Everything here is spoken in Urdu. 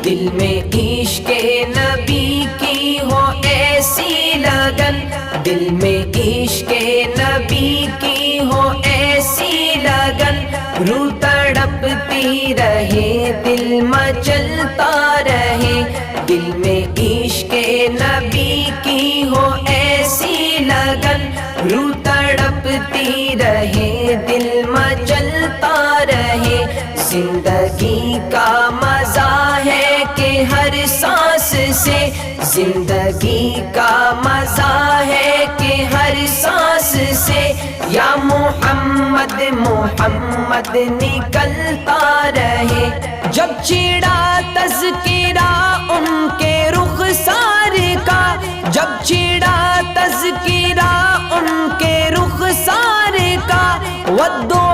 دل میں عشق نبی کی ہو ایسی لگن، دل میں عشق نبی کی ہو ایسی لگن، روح تڑپتی رہے دل مچلتا رہے، دل میں عشق نبی کی ہو ایسی لگن، روح تڑپتی رہے دل مچلتا رہے۔ زندگی کا مزہ ہے کہ ہر سانس سے، زندگی کا مزہ ہے کہ ہر سانس سے یا محمد محمد نکلتا رہے۔ جب چھڑا تذکرہ ان کے رخسار کا، جب چھڑا تذکرہ ان کے رخسار کا، ودو